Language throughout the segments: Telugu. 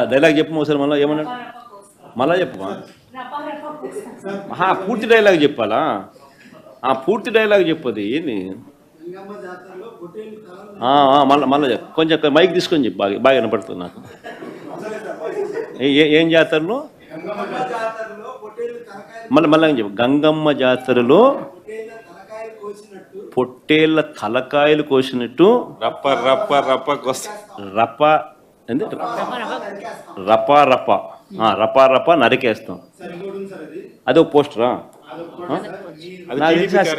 డైలాగ్ చెప్పు ఒకసారి మళ్ళీ ఏమన్నాడు మళ్ళా చెప్పమా పూర్తి డైలాగ్ చెప్పాలా పూర్తి డైలాగ్ చెప్పది ఏంది మళ్ళీ చెప్పు కొంచెం మైక్ తీసుకొని చెప్పు బాగా బాగా వినపడుతుంది నాకు ఏం జాతరలో మళ్ళీ చెప్పు గంగమ్మ జాతరలో పొట్టేళ్ళ తలకాయలు కోసినట్టు రప్ప రప్ప రప్ప రప్ప ఏంది రపా రప రపా రప నరికేస్తాం అది ఒక పోస్టరా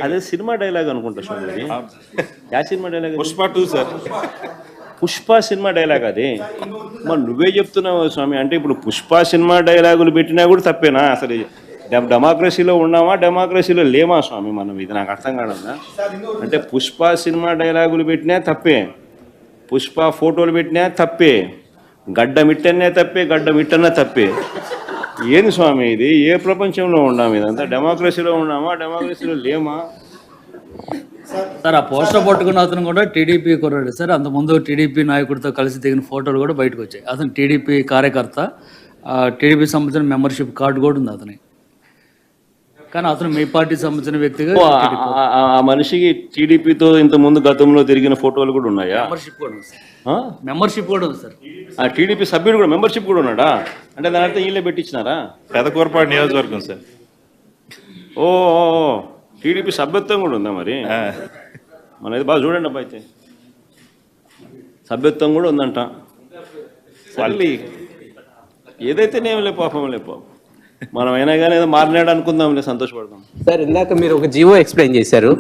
అదే సినిమా డైలాగ్ అనుకుంటా స్వామి యా cinema dialogue Pushpa 2 sir Pushpa cinema dialogue అది మరి నువ్వే చెప్తున్నావు స్వామి అంటే ఇప్పుడు పుష్ప సినిమా డైలాగులు పెట్టినా కూడా తప్పేనా అసలు డెమోక్రసీలో ఉన్నామా డెమోక్రసీలో లేమా స్వామి మనం ఇది నాకు అర్థం కాదన్నా అంటే పుష్ప సినిమా డైలాగులు పెట్టినా తప్పే పుష్ప ఫోటోలు పెట్టినా తప్పే గడ్డ మిట్టనే తప్పే గడ్డ మిట్టనే తప్పే ఏంది స్వామి ఇది ఏ ప్రపంచంలో ఉన్నాము ఇదంతా డెమోక్రసీలో ఉన్నామా డెమోక్రసీలో లేమా సార్ ఆ పోస్టర్ పట్టుకున్న అతను కూడా టీడీపీ కుర్రాడు సార్ అంతకుముందు టీడీపీ నాయకుడితో కలిసి దిగిన ఫోటోలు కూడా బయటకు వచ్చాయి అతను టీడీపీ కార్యకర్త టీడీపీ సంబంధించిన మెంబర్షిప్ కార్డు కూడా ఉంది అతని కానీ అతను మీ పార్టీ సంబంధించిన వ్యక్తిగా ఆ మనిషికి టీడీపీతో ఇంత ముందు గతంలో తిరిగిన ఫోటోలు కూడా ఉన్నాయా మెంబర్షిప్ కూడా ఉంది సార్ మెంబర్షిప్ కూడా ఉంది సార్ ఆ టీడీపీ సభ్యుడు కూడా మెంబర్షిప్ కూడా ఉన్నాడా అంటే దాని అర్థం వీళ్ళే పెట్టించినారా పెదకూరపాడు నియోజకవర్గం సార్ ఓ టీడీపీ సభ్యత్వం కూడా ఉందా మరి మనది బాగా చూడండి అబ్బా అయితే సభ్యత్వం కూడా ఉందంట మళ్ళీ ఏదైతేనేమి లే పాపం మనం అయినా కానీ ఏదో మారినాడు అనుకుందాంలే సంతోషపడదాం సార్ ఇందాక మీరు ఒక జియో ఎక్స్ప్లెయిన్ చేశారు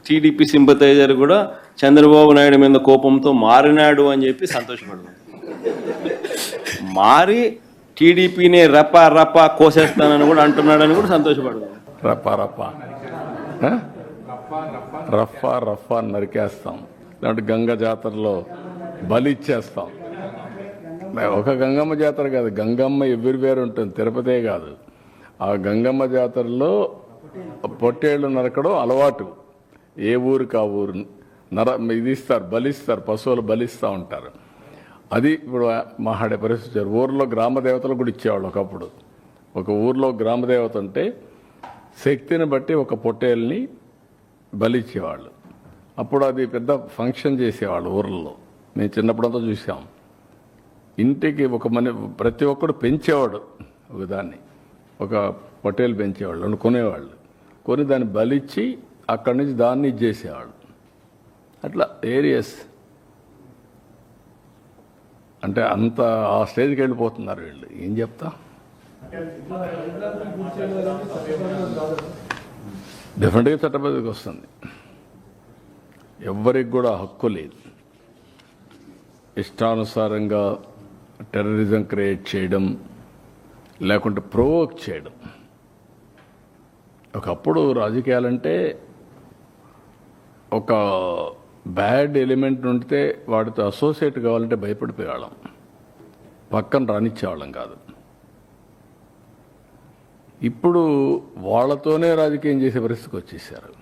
టీడీపీ సింపతైజర్ కూడా చంద్రబాబు నాయుడు మీద కోపంతో మారినాడు అని చెప్పి సంతోషపడదాం మారి టీడీపీని రపా రపా కోసేస్తానని కూడా అంటున్నాడని కూడా సంతోషపడదాం రప్పా రప్పా రఫా రఫా నరికేస్తాం లేదంటే గంగ జాతరలో బలిచ్చేస్తాం ఒక గంగమ్మ జాతర కాదు గంగమ్మ ఎవ్రీవేర్ ఉంటుంది తిరుపతే కాదు ఆ గంగమ్మ జాతరలో పొట్టేళ్ళు నరకడం అలవాటు ఏ ఊరికి ఆ ఊరు ఇది ఇస్తారు బలిస్తారు పశువులు బలిస్తూ ఉంటారు అది ఇప్పుడు మాట్లాడే పరిస్థితి ఊర్లో గ్రామ దేవతలు కూడా ఇచ్చేవాళ్ళు ఒకప్పుడు ఒక ఊర్లో గ్రామ దేవత ఉంటే శక్తిని బట్టి ఒక పొట్టేల్ని బలిచ్చేవాళ్ళు అప్పుడు అది పెద్ద ఫంక్షన్ చేసేవాళ్ళు ఊర్లలో మేము చిన్నప్పుడంతా చూసాం ఇంటికి ఒక ప్రతి ఒక్కడు పెంచేవాడు ఒక దాన్ని ఒక పొట్టేలు పెంచేవాళ్ళు కొనేవాళ్ళు కొని దాన్ని బలిచ్చి అక్కడి నుంచి దాన్ని ఇచ్చేసేవాళ్ళు అట్లా ఏరియస్ అంటే అంత ఆ స్టేజ్కి వెళ్ళిపోతున్నారు వీళ్ళు ఏం చెప్తా డెఫినెట్గా చట్టబద్ధకి వస్తుంది ఎవరికి కూడా హక్కు లేదు ఇష్టానుసారంగా టెర్రరిజం క్రియేట్ చేయడం లేకుంటే ప్రొవోక్ చేయడం ఒకప్పుడు రాజకీయాలంటే ఒక బ్యాడ్ ఎలిమెంట్ ఉంటే వాడితో అసోసియేట్ కావాలంటే భయపడిపోయేవాళ్ళం పక్కన రానిచ్చేవాళ్ళం కాదు ఇప్పుడు వాళ్ళతోనే రాజకీయం చేసే పరిస్థితికి వచ్చేసారు